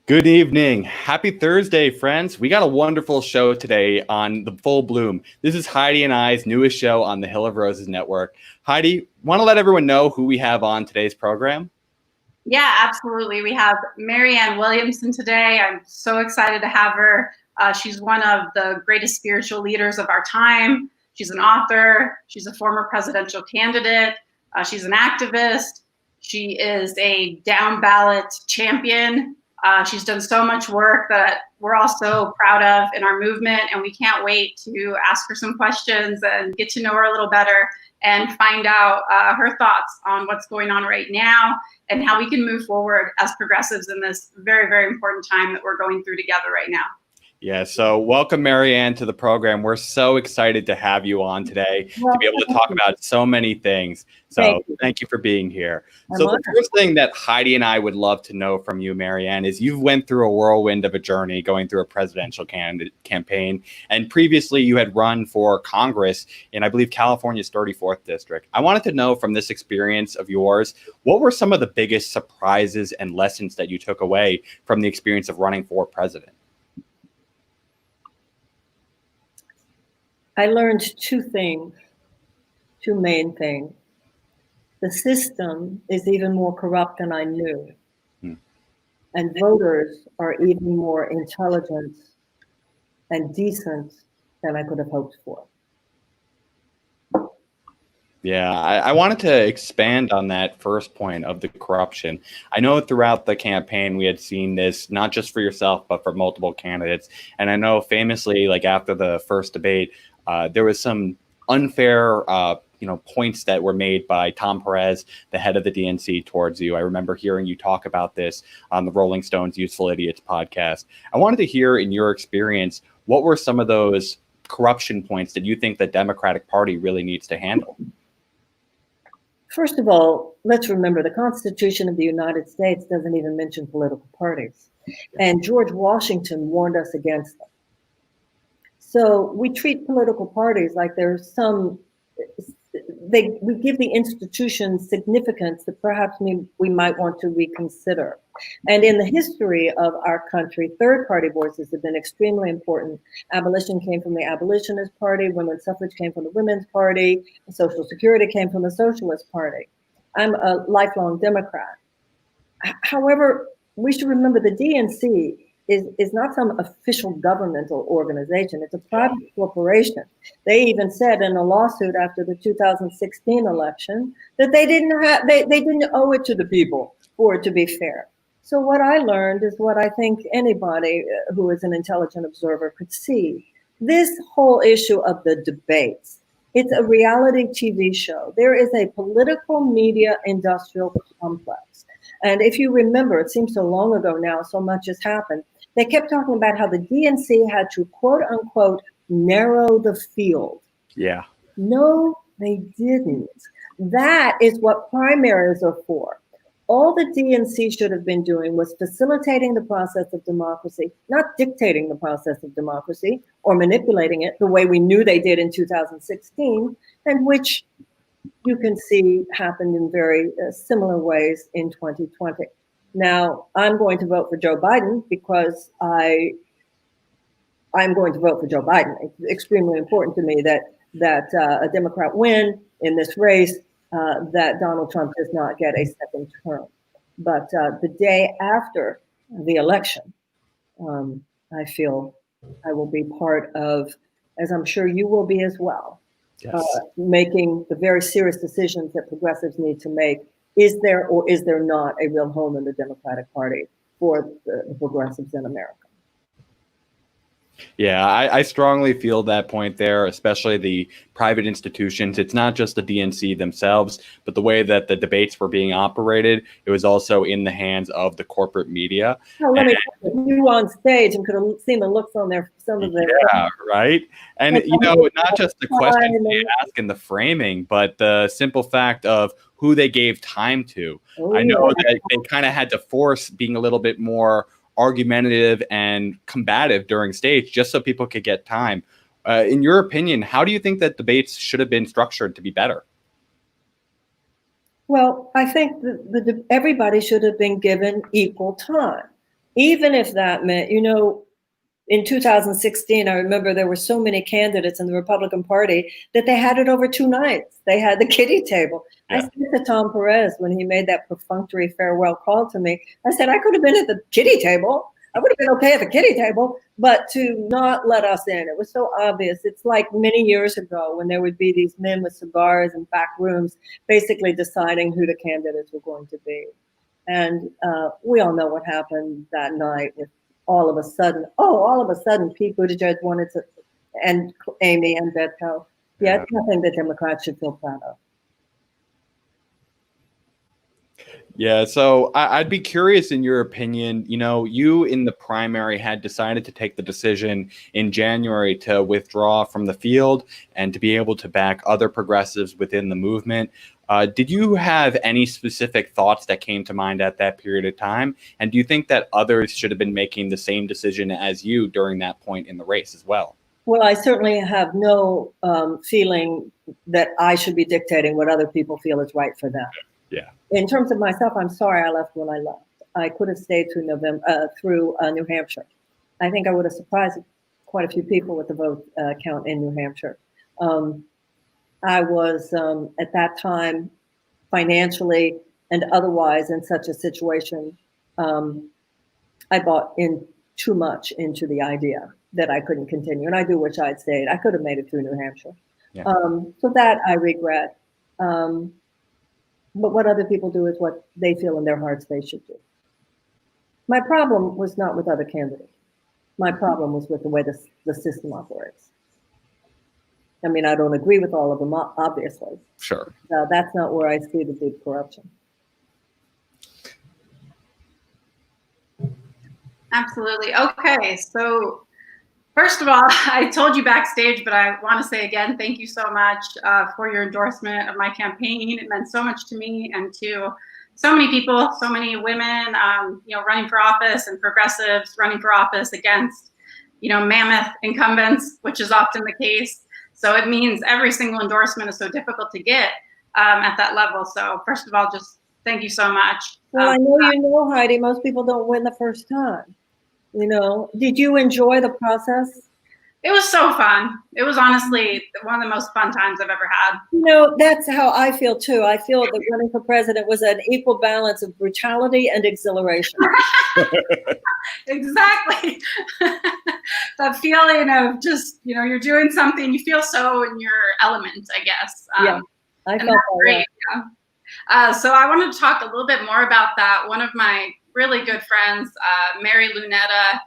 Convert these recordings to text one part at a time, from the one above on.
Good evening. Happy Thursday, friends. We got a wonderful show today on The Full Bloom. This is Heidi and I's newest show on the Hill of Roses network. Heidi, want to let everyone know who we have on today's program? Yeah, absolutely. We have Marianne Williamson today. I'm so excited to have her. She's one of the greatest spiritual leaders of our time. She's an author. She's a former presidential candidate. She's an activist. She is a down-ballot champion. She's done so much work that we're all so proud of in our movement, and we can't wait to ask her some questions and get to know her a little better and find out her thoughts on what's going on right now and how we can move forward as progressives in this very, very important time that we're going through together right now. Yeah, so welcome, Marianne, to the program. We're so excited to have you on today to be able to talk about so many things. So thank you for being here. So the first thing that Heidi and I would love to know from you, Marianne, is you've went through a whirlwind of a journey going through a presidential campaign. And previously you had run for Congress in, I believe, California's 34th district. I wanted to know from this experience of yours, what were some of the biggest surprises and lessons that you took away from the experience of running for president? I learned two main things. The system is even more corrupt than I knew. And voters are even more intelligent and decent than I could have hoped for. Yeah, I wanted to expand on that first point of the corruption. I know throughout the campaign we had seen this, not just for yourself, but for multiple candidates. And I know famously, like after the first debate, there was some unfair points that were made by Tom Perez, the head of the DNC, towards you. I remember hearing you talk about this on the Rolling Stones Useful Idiots podcast. I wanted to hear, in your experience, what were some of those corruption points that you think the Democratic Party really needs to handle? First of all, let's remember the Constitution of the United States doesn't even mention political parties. And George Washington warned us against them. So we treat political parties like there's we give the institution significance that perhaps we might want to reconsider. And in the history of our country, third-party voices have been extremely important. Abolition came from the Abolitionist Party, women's suffrage came from the Women's Party, Social Security came from the Socialist Party. I'm a lifelong Democrat. However, we should remember the DNC is not some official governmental organization. It's a private corporation. They even said in a lawsuit after the 2016 election that they didn't owe it to the people for it to be fair. So what I learned is what I think anybody who is an intelligent observer could see. This whole issue of the debates, it's a reality TV show. There is a political media industrial complex. And if you remember, it seems so long ago now, so much has happened. They kept talking about how the DNC had to, quote unquote, narrow the field. Yeah. No, they didn't. That is what primaries are for. All the DNC should have been doing was facilitating the process of democracy, not dictating the process of democracy or manipulating it the way we knew they did in 2016, and which you can see happened in very similar ways in 2020. Now, I'm going to vote for Joe Biden because I'm going to vote for Joe Biden. It's extremely important to me that a Democrat win in this race, that Donald Trump does not get a second term. But the day after the election, I feel I will be part of, as I'm sure you will be as well, making the very serious decisions that progressives need to make. Is there or is there not a real home in the Democratic Party for the progressives in America? Yeah, I strongly feel that point there, especially the private institutions. It's not just the DNC themselves, but the way that the debates were being operated, it was also in the hands of the corporate media. Well, let me put you on stage and could have seen the looks on some of their. Yeah, right. And, not just the questions they ask and the framing, but the simple fact of who they gave time to. I know that they kind of had to force being a little bit more argumentative and combative during stage just so people could get time. In your opinion, how do you think that debates should have been structured to be better? Well, I think everybody should have been given equal time. even if that meant, in 2016, I remember there were so many candidates in the Republican Party that they had it over 2 nights. They had the kiddie table. Yeah. I said to Tom Perez when he made that perfunctory farewell call to me, I said, I could have been at the kiddie table. I would have been okay at the kiddie table, but to not let us in, it was so obvious. It's like many years ago when there would be these men with cigars in back rooms basically deciding who the candidates were going to be. And we all know what happened that night with all of a sudden, Pete Buttigieg wanted to, and Amy and Beto. Yeah, it's nothing that Democrats should feel proud of. Yeah, so I'd be curious in your opinion, you in the primary had decided to take the decision in January to withdraw from the field and to be able to back other progressives within the movement. Did you have any specific thoughts that came to mind at that period of time? And do you think that others should have been making the same decision as you during that point in the race as well? Well, I certainly have no feeling that I should be dictating what other people feel is right for them. Yeah. In terms of myself, I'm sorry I left when I left. I could have stayed through New Hampshire. I think I would have surprised quite a few people with the vote count in New Hampshire. I was at that time financially and otherwise in such a situation. I bought in too much into the idea that I couldn't continue, and I do wish I'd stayed. I could have made it through New Hampshire. Yeah. So that I regret. But what other people do is what they feel in their hearts they should do. My problem was not with other candidates. My problem was with the way the system operates. I mean, I don't agree with all of them, obviously. Sure. That's not where I see the deep corruption. Absolutely. Okay, so first of all, I told you backstage, but I want to say again, thank you so much for your endorsement of my campaign. It meant so much to me and to so many people, so many women, running for office and progressives running for office against, mammoth incumbents, which is often the case. So it means every single endorsement is so difficult to get at that level. So first of all, just thank you so much. Well, I know, Heidi, most people don't win the first time. Did you enjoy the process? It was so fun. It was honestly one of the most fun times I've ever had. That's how I feel too. I feel that running for president was an equal balance of brutality and exhilaration. Exactly. That feeling of just, you're doing something, you feel so in your element, I guess. Yeah, I felt that great. Yeah. So I wanted to talk a little bit more about that. One of my really good friends, Mary Lunetta,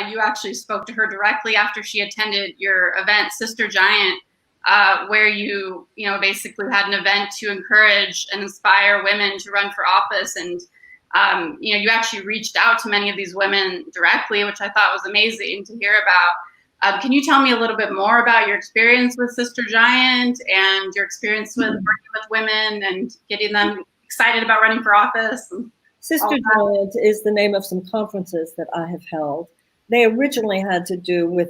you actually spoke to her directly after she attended your event, Sister Giant, where you basically had an event to encourage and inspire women to run for office. And, you actually reached out to many of these women directly, which I thought was amazing to hear about. Can you tell me a little bit more about your experience with Sister Giant and your experience with working with women and getting them excited about running for office? Sister Giant is the name of some conferences that I have held. They originally had to do with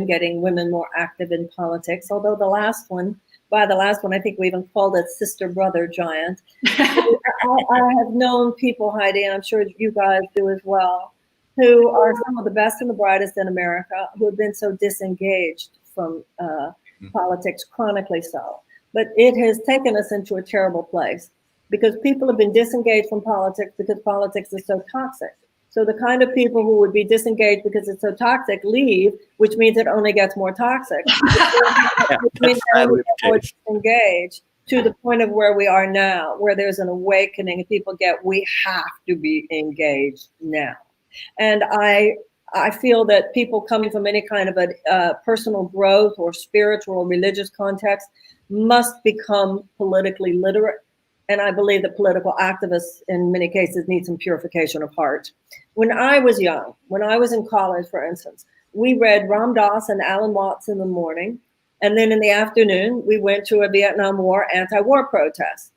getting women more active in politics, although by the last one, I think we even called it Sister Brother Giant. I have known people, Heidi, and I'm sure you guys do as well, who are some of the best and the brightest in America, who have been so disengaged from politics, chronically so. But it has taken us into a terrible place because people have been disengaged from politics because politics is so toxic. So the kind of people who would be disengaged because it's so toxic leave, which means it only gets more toxic. Which means they only get more disengaged to the point of where we are now, where there's an awakening and people we have to be engaged now. And I feel that people coming from any kind of a personal growth or spiritual or religious context must become politically literate. And I believe that political activists in many cases need some purification of heart. When I was young, when I was in college, for instance, we read Ram Dass and Alan Watts in the morning. And then in the afternoon, we went to a Vietnam War anti-war protest.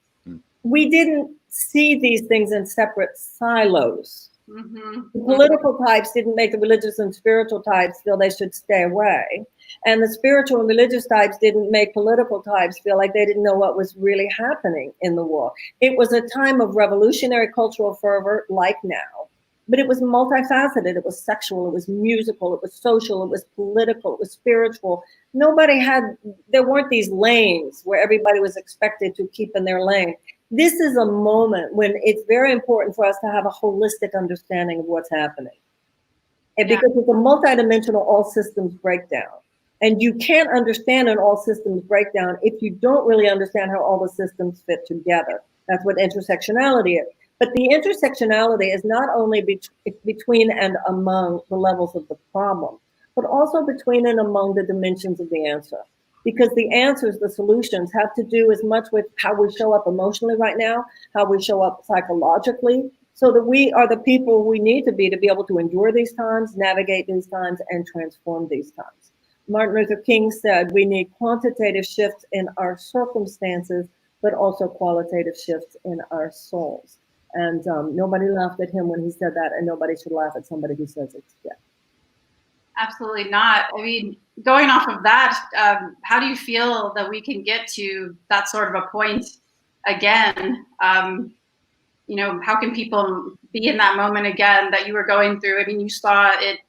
We didn't see these things in separate silos. Mm-hmm. The political types didn't make the religious and spiritual types feel they should stay away. And the spiritual and religious types didn't make political types feel like they didn't know what was really happening in the war. It was a time of revolutionary cultural fervor like now. But it was multifaceted. It was sexual, it was musical, it was social, it was political, it was spiritual. There weren't these lanes where everybody was expected to keep in their lane. This is a moment when it's very important for us to have a holistic understanding of what's happening. And because it's a multidimensional all systems breakdown. And you can't understand an all systems breakdown if you don't really understand how all the systems fit together. That's what intersectionality is. But the intersectionality is not only between and among the levels of the problem, but also between and among the dimensions of the answer. Because the answers, the solutions, have to do as much with how we show up emotionally right now, how we show up psychologically, so that we are the people we need to be able to endure these times, navigate these times, and transform these times. Martin Luther King said we need quantitative shifts in our circumstances, but also qualitative shifts in our souls. And nobody laughed at him when he said that, and nobody should laugh at somebody who says it today. Absolutely not. I mean, going off of that, how do you feel that we can get to that sort of a point again? You know, how can people be in that moment again that you were going through? I mean, you saw it,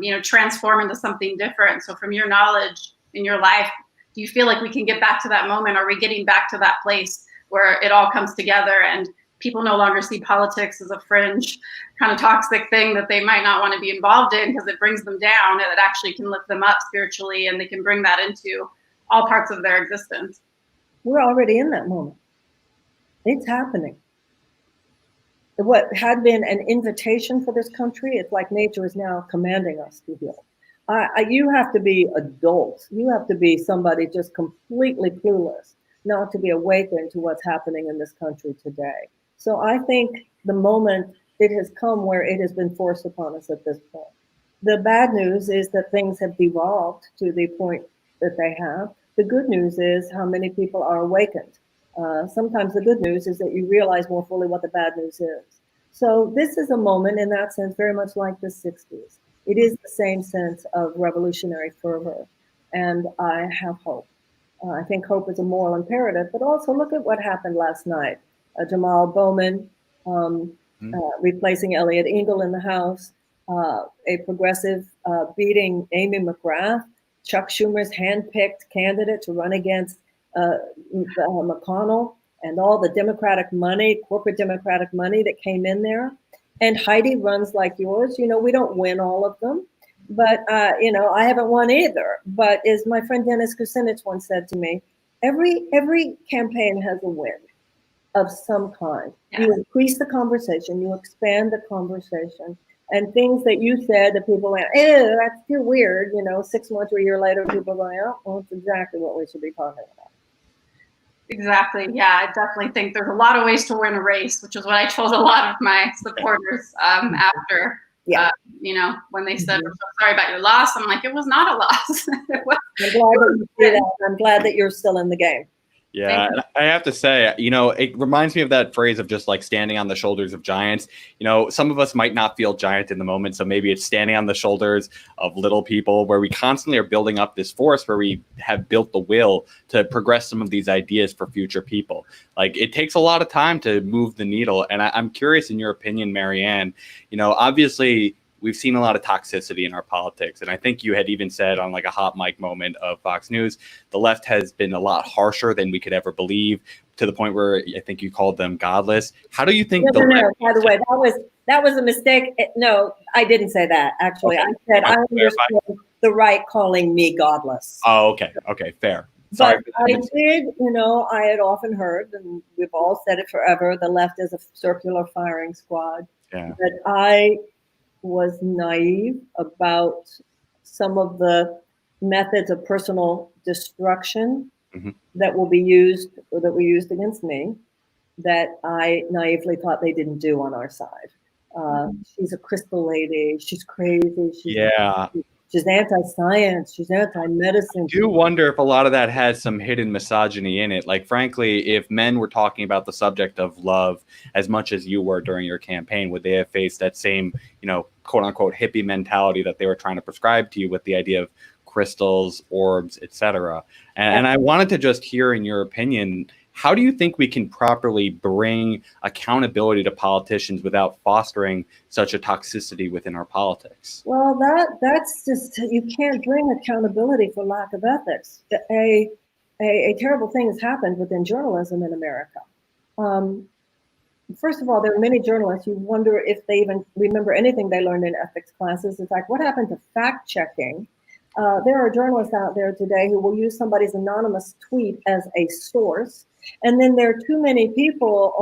you know, transform into something different. So from your knowledge in your life, do you feel like we can get back to that moment? Are we getting back to that place where it all comes together and people no longer see politics as a fringe kind of toxic thing that they might not want to be involved in because it brings them down, and it actually can lift them up spiritually, and they can bring that into all parts of their existence? We're already in that moment. It's happening. What had been an invitation for this country, it's like nature is now commanding us to heal. You have to be adults. You have to be somebody just completely clueless not to be awakened to what's happening in this country today. So I think the moment it has come where it has been forced upon us at this point. The bad news is that things have devolved to the point that they have. The good news is how many people are awakened. Sometimes the good news is that you realize more fully what the bad news is. So this is a moment in that sense, very much like the 60s. It is the same sense of revolutionary fervor. And I have hope. I think hope is a moral imperative, but also look at what happened last night. Jamal Bowman replacing Elliot Engel in the House, a progressive beating Amy McGrath, Chuck Schumer's handpicked candidate to run against McConnell, and all the Democratic money, corporate Democratic money that came in there. And Heidi runs like yours. You know, we don't win all of them, but, you know, I haven't won either. But as my friend Dennis Kucinich once said to me, every campaign has a win of some kind. Yeah. You increase the conversation, you expand the conversation, and things that you said that people went, ew, that's too weird. You know, 6 months or a year later, people are going, oh, well, that's exactly what we should be talking about. Exactly. Yeah, I definitely think there's a lot of ways to win a race, which is what I told a lot of my supporters after, you know, when they said, "I'm so sorry about your loss." I'm like, it was not a loss. I'm glad that you're still in the game. Yeah, I have to say, you know, it reminds me of that phrase of just like standing on the shoulders of giants. You know, some of us might not feel giant in the moment, so maybe it's standing on the shoulders of little people where we constantly are building up this force where we have built the will to progress some of these ideas for future people. Like, it takes a lot of time to move the needle. And I'm curious, in your opinion, Marianne, you know, obviously, we've seen a lot of toxicity in our politics. And I think you had even said on like a hot mic moment of Fox News, the left has been a lot harsher than we could ever believe, to the point where I think you called them godless. How do you think by the way, that was a mistake. No, I didn't say that. Actually, okay. I said I understood the right calling me godless. Oh, okay. Okay, fair. Sorry. But I did, you know, I had often heard, and we've all said it forever, the left is a circular firing squad. Yeah. But I was naive about some of the methods of personal destruction that will be used, or that were used against me, that I naively thought they didn't do on our side. She's a crystal lady. She's crazy. She's anti-science. She's anti-medicine. I do wonder if a lot of that has some hidden misogyny in it. Like, frankly, if men were talking about the subject of love as much as you were during your campaign, would they have faced that same, you know, quote unquote hippie mentality that they were trying to prescribe to you with the idea of crystals, orbs, etc.? And I wanted to just hear, in your opinion, How do you think we can properly bring accountability to politicians without fostering such a toxicity within our politics? Well, that's just, you can't bring accountability for lack of ethics. A terrible thing has happened within journalism in America. First of all, there are many journalists, you wonder if they even remember anything they learned in ethics classes. It's like, what happened to fact checking? There are journalists out there today who will use somebody's anonymous tweet as a source. And then there are too many people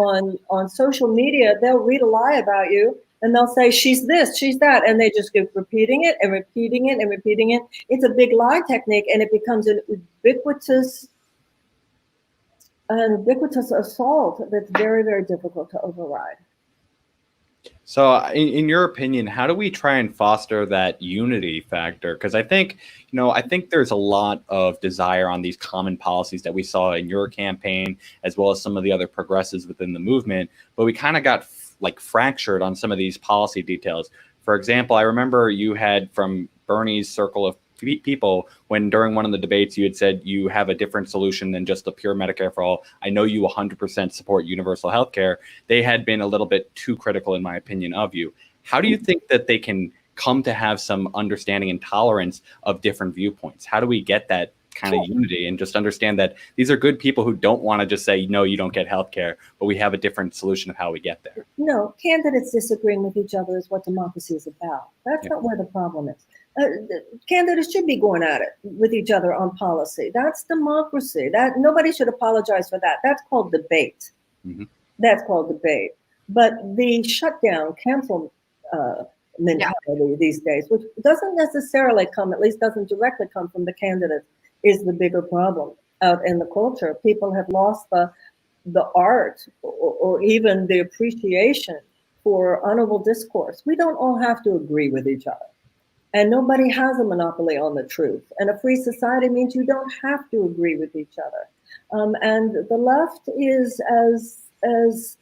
on social media, they'll read a lie about you and they'll say, she's this, she's that. And they just keep repeating it and repeating it and repeating it. It's a big lie technique, and it becomes an ubiquitous assault that's very, very difficult to override. So in your opinion, how do we try and foster that unity factor? Because I think there's a lot of desire on these common policies that we saw in your campaign, as well as some of the other progressives within the movement, but we kind of got fractured on some of these policy details. For example, I remember you had from Bernie's circle of people when during one of the debates you had said you have a different solution than just the pure Medicare for all. I know you 100% support universal health care. They had been a little bit too critical, in my opinion, of you. How do you think that they can come to have some understanding and tolerance of different viewpoints? How do we get that kind of unity and just understand that these are good people who don't want to just say, no, you don't get health care, but we have a different solution of how we get there? No, candidates disagreeing with each other is what democracy is about. That's not where the problem is. Candidates should be going at it with each other on policy. That's democracy. That nobody should apologize for that. That's called debate. Mm-hmm. That's called debate. But the shutdown, cancel mentality these days, which doesn't necessarily come, at least doesn't directly come from the candidates, is the bigger problem out in the culture. People have lost the art or even the appreciation for honorable discourse. We don't all have to agree with each other. And nobody has a monopoly on the truth. And a free society means you don't have to agree with each other. And the left is as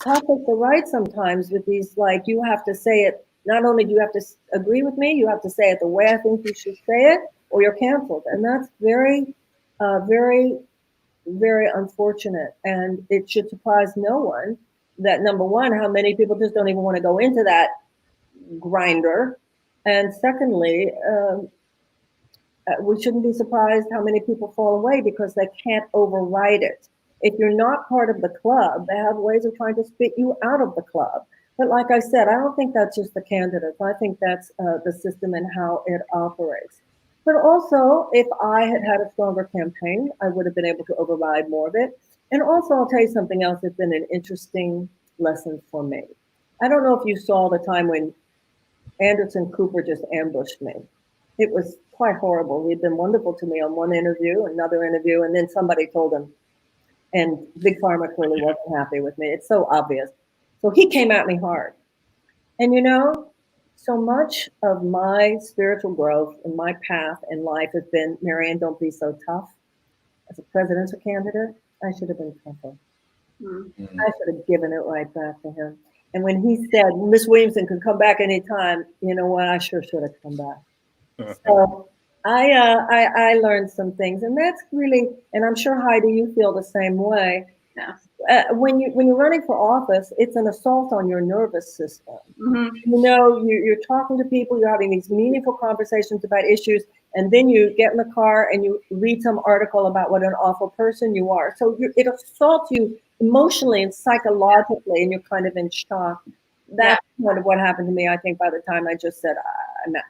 tough as the right sometimes with these, like, you have to say it, not only do you have to agree with me, you have to say it the way I think you should say it, or you're canceled. And that's very, very, very unfortunate. And it should surprise no one that, number one, how many people just don't even want to go into that grinder. And secondly, we shouldn't be surprised how many people fall away because they can't override it. If you're not part of the club, they have ways of trying to spit you out of the club. But like I said, I don't think that's just the candidates. I think that's the system and how it operates. But also, if I had had a stronger campaign, I would have been able to override more of it. And also, I'll tell you something else that's been an interesting lesson for me. I don't know if you saw the time when Anderson Cooper just ambushed me. It was quite horrible. He'd been wonderful to me on one interview, another interview, and then somebody told him, and Big Pharma clearly wasn't happy with me. It's so obvious. So he came at me hard. And you know, so much of my spiritual growth and my path in life has been, Marianne, don't be so tough. As a presidential candidate, I should have been tougher. Mm-hmm. I should have given it right back to him. And when he said Miss Williamson could come back anytime, you know what? I sure should have come back. So I learned some things, and that's really, and I'm sure Heidi, you feel the same way. Yeah. When you're running for office, it's an assault on your nervous system. Mm-hmm. You know, you're talking to people, you're having these meaningful conversations about issues, and then you get in the car and you read some article about what an awful person you are. So it assaults you emotionally and psychologically, and you're kind of in shock. That's kind of what happened to me. I think by the time I just said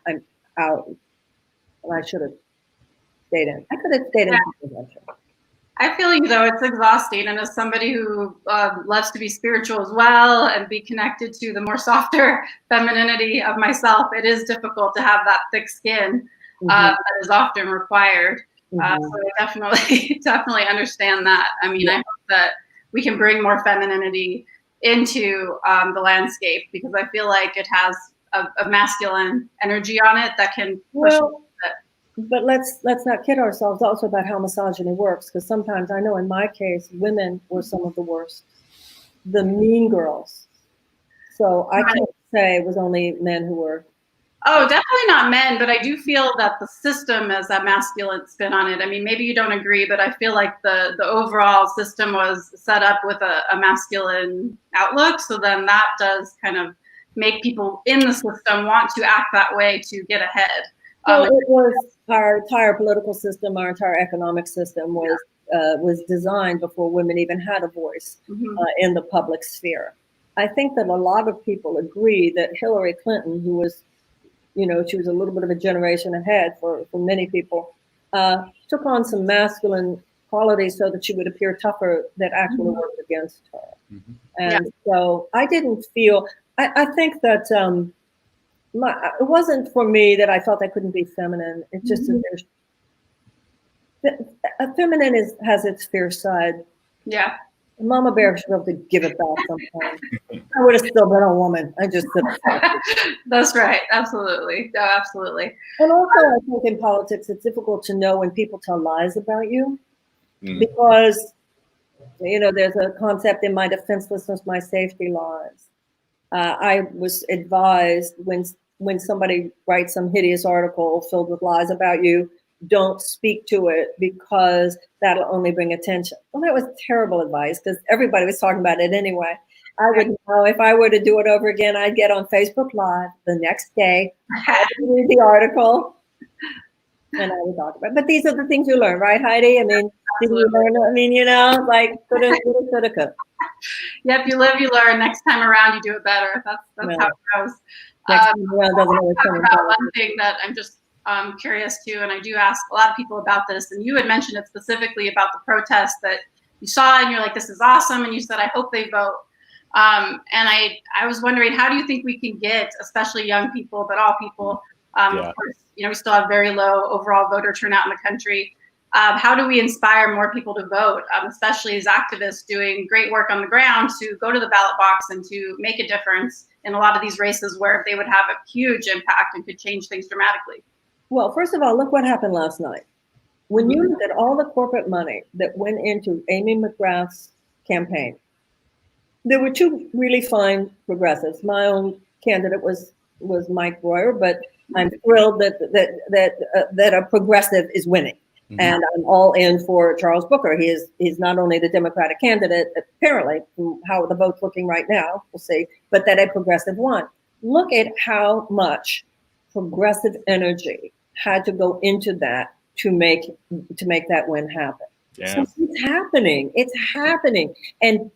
I'm out, and I should have stayed in. I could have stayed in the convention. I feel you though, it's exhausting. And as somebody who loves to be spiritual as well and be connected to the more softer femininity of myself, it is difficult to have that thick skin that is often required. So I definitely understand that. I mean, I hope that we can bring more femininity into the landscape, because I feel like it has a masculine energy on it that can push. But let's not kid ourselves also about how misogyny works, because sometimes I know in my case, women were some of the worst, the mean girls. So I can't say it was only men who were Oh, definitely not men, but I do feel that the system has a masculine spin on it. I mean, maybe you don't agree, but I feel like the overall system was set up with a masculine outlook. So then that does kind of make people in the system want to act that way to get ahead. Well, it was our entire political system, our entire economic system was designed before women even had a voice in the public sphere. I think that a lot of people agree that Hillary Clinton, who was, she was a little bit of a generation ahead for many people, took on some masculine qualities so that she would appear tougher that actually worked against her. And so I didn't feel, I think that it wasn't for me that I felt I couldn't be feminine. It's just a feminine has its fierce side. Yeah. Mama Bear should be able to give it back sometimes. I would have still been a woman. I just That's right. Absolutely. No, absolutely. And also, I think in politics, it's difficult to know when people tell lies about you because, there's a concept in my defenselessness, my safety lies. I was advised when somebody writes some hideous article filled with lies about you, don't speak to it because that'll only bring attention. Well, that was terrible advice because everybody was talking about it anyway. I would know if I were to do it over again, I'd get on Facebook Live the next day, I'd read the article, and I would talk about it. But these are the things you learn, right, Heidi? I mean, did you learn? I mean, like, coulda. Yep, you live, you learn. Next time around, you do it better. That's how it goes. Next time around doesn't always come about one thing that I'm just curious too, and I do ask a lot of people about this, and you had mentioned it specifically about the protest that you saw, and you're like, this is awesome, and you said, I hope they vote. And I was wondering, how do you think we can get, especially young people, but all people, of course, we still have very low overall voter turnout in the country. How do we inspire more people to vote, especially as activists doing great work on the ground to go to the ballot box and to make a difference in a lot of these races where they would have a huge impact and could change things dramatically? Well, first of all, look what happened last night. When you look at all the corporate money that went into Amy McGrath's campaign, there were two really fine progressives. My own candidate was Mike Royer, but I'm thrilled that a progressive is winning. And I'm all in for Charles Booker. He's not only the Democratic candidate, apparently, from how the vote's looking right now, we'll see, but that a progressive won. Look at how much progressive energy had to go into that to make that win happen. Yeah. So it's happening. It's happening. And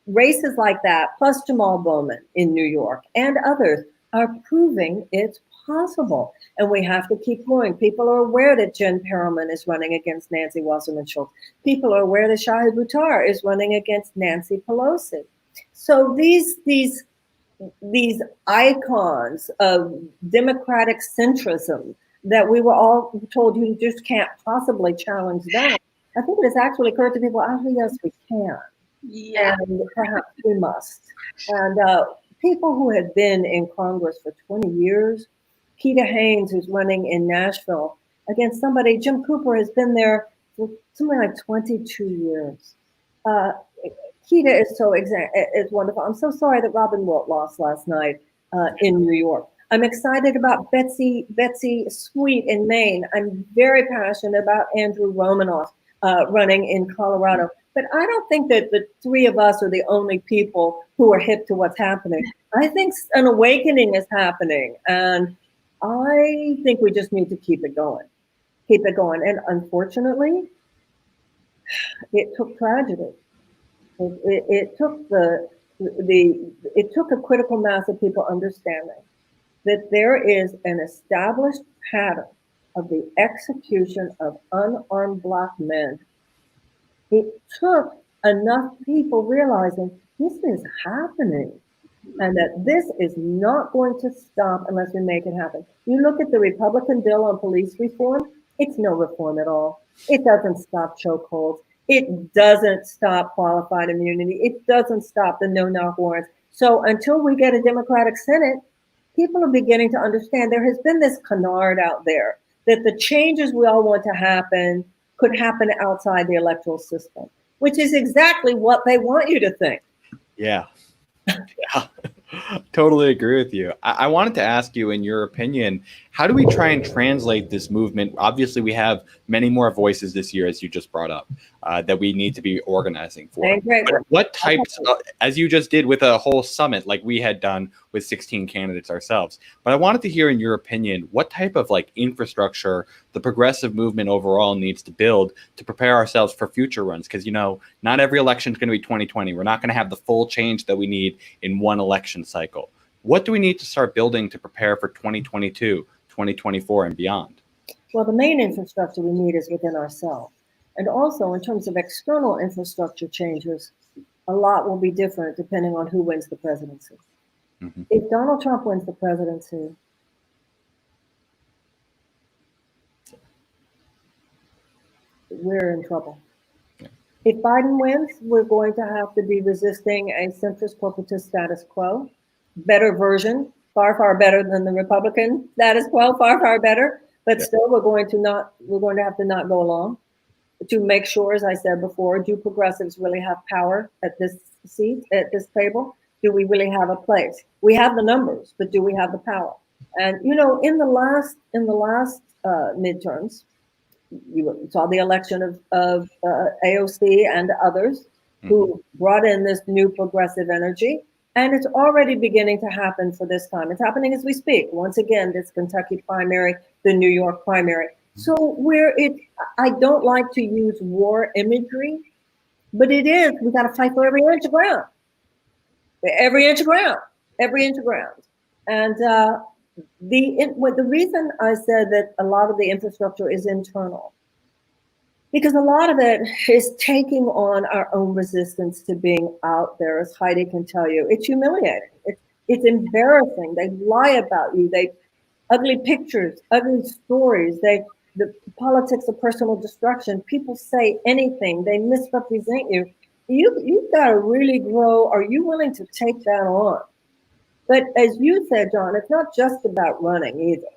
races like that, plus Jamal Bowman in New York and others, are proving it's possible. And we have to keep going. People are aware that Jen Perelman is running against Nancy Wasserman Schultz. People are aware that Shahid Buttar is running against Nancy Pelosi. So these icons of democratic centrism that we were all told you just can't possibly challenge them. I think it has actually occurred to people, actually, yes, we can. Yeah. And perhaps we must. And people who have been in Congress for 20 years, Keita Haynes, who's running in Nashville against somebody, Jim Cooper has been there for something like 22 years. Keita is wonderful. I'm so sorry that Robin Wilt lost last night in New York. I'm excited about Betsy Sweet in Maine. I'm very passionate about Andrew Romanoff running in Colorado. But I don't think that the three of us are the only people who are hip to what's happening. I think an awakening is happening. And I think we just need to keep it going. Keep it going. And unfortunately, it took tragedy. It took a critical mass of people understanding that there is an established pattern of the execution of unarmed Black men. It took enough people realizing this is happening and that this is not going to stop unless we make it happen. You look at the Republican bill on police reform, it's no reform at all. It doesn't stop chokeholds. It doesn't stop qualified immunity. It doesn't stop the no-knock warrants. So until we get a Democratic Senate, people are beginning to understand there has been this canard out there that the changes we all want to happen could happen outside the electoral system, which is exactly what they want you to think. Yeah. Yeah. Totally agree with you. I wanted to ask you, in your opinion, how do we try and translate this movement? Obviously, we have many more voices this year, as you just brought up, that we need to be organizing for. But what types, as you just did with a whole summit like we had done with 16 candidates ourselves, but I wanted to hear, in your opinion, what type of like infrastructure the progressive movement overall needs to build to prepare ourselves for future runs? Because, you know, not every election is going to be 2020. We're not going to have the full change that we need in one election cycle. What do we need to start building to prepare for 2022, 2024, and beyond? Well, the main infrastructure we need is within ourselves. And also in terms of external infrastructure changes, a lot will be different depending on who wins the presidency. Mm-hmm. If Donald Trump wins the presidency, we're in trouble. Yeah. If Biden wins, we're going to have to be resisting a centrist corporatist status quo, better version, far, far better than the Republican status quo, far, far better. But yeah, still, we're going to have to not go along to make sure, as I said before, do progressives really have power at this seat, at this table? Do we really have a place? We have the numbers, but do we have the power? And you know, in the last midterms, you saw the election of AOC and others who brought in this new progressive energy. And it's already beginning to happen for this time. It's happening as we speak. Once again, this Kentucky primary, the New York primary. So I don't like to use war imagery, but it is, we got to fight for every inch of ground. Every inch of ground, every inch of ground. And the reason I said that a lot of the infrastructure is internal, because a lot of it is taking on our own resistance to being out there, as Heidi can tell you. It's humiliating. It's embarrassing. They lie about you. They ugly pictures, ugly stories. The politics of personal destruction. People say anything. They misrepresent you. You've got to really grow. Are you willing to take that on? But as you said, John, it's not just about running either.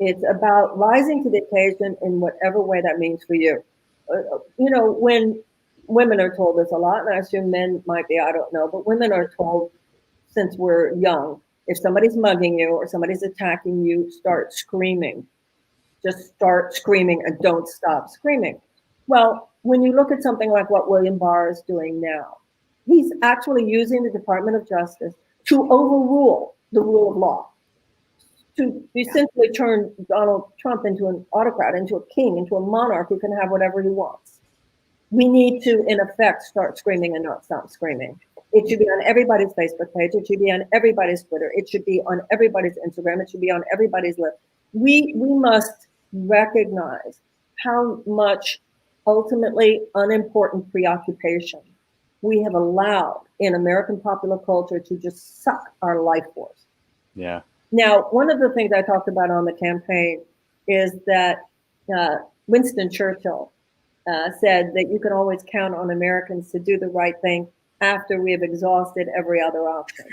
It's about rising to the occasion in whatever way that means for you. You know, when women are told this a lot, and I assume men might be, I don't know, but women are told since we're young, if somebody's mugging you or somebody's attacking you, start screaming. Just start screaming and don't stop screaming. Well, when you look at something like what William Barr is doing now, he's actually using the Department of Justice to overrule the rule of law, to essentially turn Donald Trump into an autocrat, into a king, into a monarch who can have whatever he wants. We need to, in effect, start screaming and not stop screaming. It should be on everybody's Facebook page. It should be on everybody's Twitter. It should be on everybody's Instagram. It should be on everybody's list. We must recognize how much ultimately unimportant preoccupation we have allowed in American popular culture to just suck our life force. Yeah. Now, one of the things I talked about on the campaign is that Winston Churchill said that you can always count on Americans to do the right thing after we have exhausted every other option.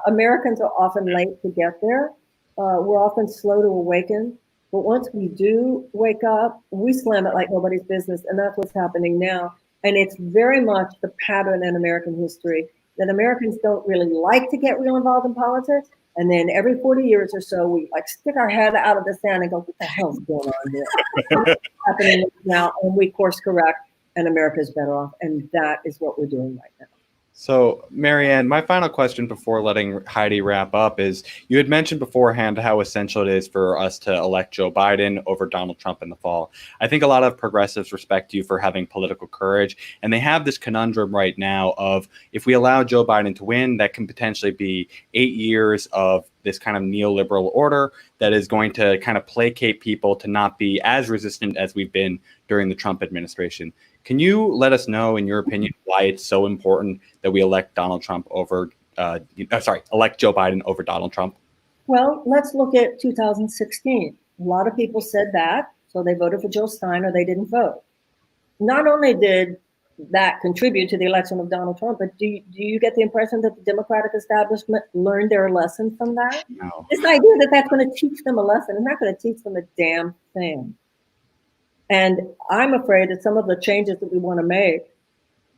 Americans are often late to get there. We're often slow to awaken. But once we do wake up, we slam it like nobody's business. And that's what's happening now. And it's very much the pattern in American history that Americans don't really like to get real involved in politics. And then every 40 years or so, we like stick our head out of the sand and go, what the hell's going on here? What's happening now? And we course correct, and America's better off. And that is what we're doing right now. So, Marianne, my final question before letting Heidi wrap up is, you had mentioned beforehand how essential it is for us to elect Joe Biden over Donald Trump in the fall. I think a lot of progressives respect you for having political courage, and they have this conundrum right now of, if we allow Joe Biden to win, that can potentially be 8 years of this kind of neoliberal order that is going to kind of placate people to not be as resistant as we've been during the Trump administration. Can you let us know, in your opinion, why it's so important that we elect Donald Trump over, elect Joe Biden over Donald Trump? Well, let's look at 2016. A lot of people said that, so they voted for Jill Stein or they didn't vote. Not only did that contribute to the election of Donald Trump, but do you get the impression that the Democratic establishment learned their lesson from that? No. This idea that that's going to teach them a lesson, it's not going to teach them a damn thing. And I'm afraid that some of the changes that we want to make,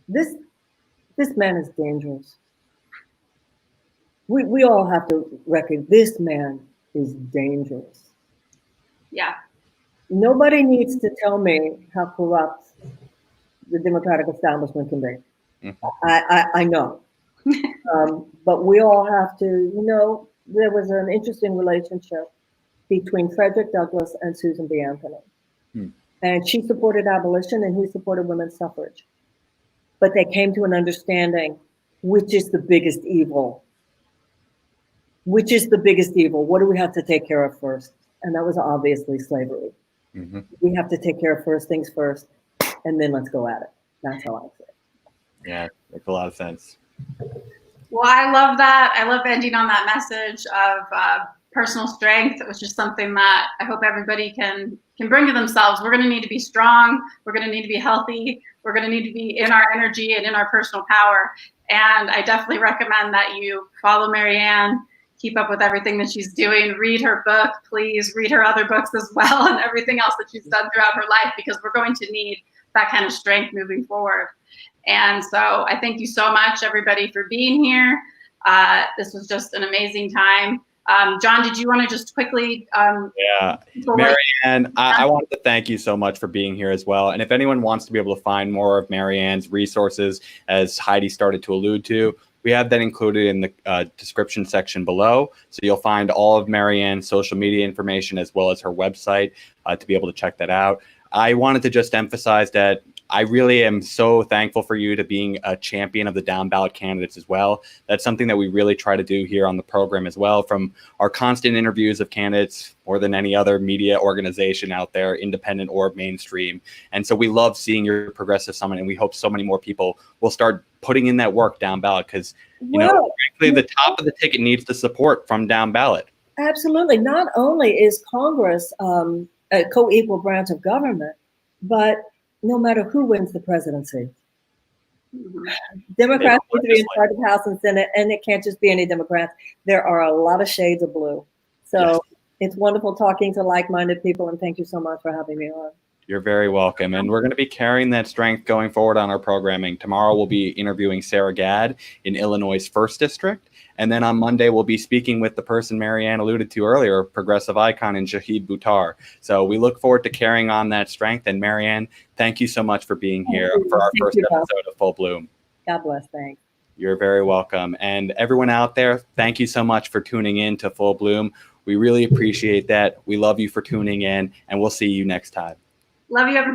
this man is dangerous. we all have to reckon this man is dangerous. Yeah. Nobody needs to tell me how corrupt the Democratic establishment can be. I know. But we all have to, there was an interesting relationship between Frederick Douglass and Susan B. Anthony. And she supported abolition and he supported women's suffrage. But they came to an understanding, which is the biggest evil? Which is the biggest evil? What do we have to take care of first? And that was obviously slavery. We have to take care of first things first, and then let's go at it. That's how I say it. Yeah, makes a lot of sense. Well, I love that. I love ending on that message of personal strength, which is something that I hope everybody can bring to themselves. We're going to need to be strong. We're going to need to be healthy. We're going to need to be in our energy and in our personal power. And I definitely recommend that you follow Marianne, keep up with everything that she's doing, read her book, please read her other books as well, and everything else that she's done throughout her life, because we're going to need that kind of strength moving forward. And so I thank you so much, everybody, for being here. This was just an amazing time. John, did you want to just quickly? Yeah, Marianne, I wanted to thank you so much for being here as well. And if anyone wants to be able to find more of Marianne's resources, as Heidi started to allude to, we have that included in the description section below. So you'll find all of Marianne's social media information as well as her website to be able to check that out. I wanted to just emphasize that I really am so thankful for you to being a champion of the down-ballot candidates as well. That's something that we really try to do here on the program as well, from our constant interviews of candidates more than any other media organization out there, independent or mainstream. And so we love seeing your Progressive Summit, and we hope so many more people will start putting in that work down ballot, because, frankly, the top of the ticket needs the support from down ballot. Absolutely. Not only is Congress a co-equal branch of government, but no matter who wins the presidency, Democrats need to be in charge of House and Senate, and it can't just be any Democrats. There are a lot of shades of blue. So It's wonderful talking to like-minded people, and thank you so much for having me on. You're very welcome. And we're going to be carrying that strength going forward on our programming. Tomorrow we'll be interviewing Sarah Gadd in Illinois' 1st District. And then on Monday, we'll be speaking with the person Marianne alluded to earlier, progressive icon in Shahid Buttar. So we look forward to carrying on that strength. And Marianne, thank you so much for being here for our first episode of Full Bloom. God bless. Thanks. You're very welcome. And everyone out there, thank you so much for tuning in to Full Bloom. We really appreciate that. We love you for tuning in, and we'll see you next time. Love you, everybody.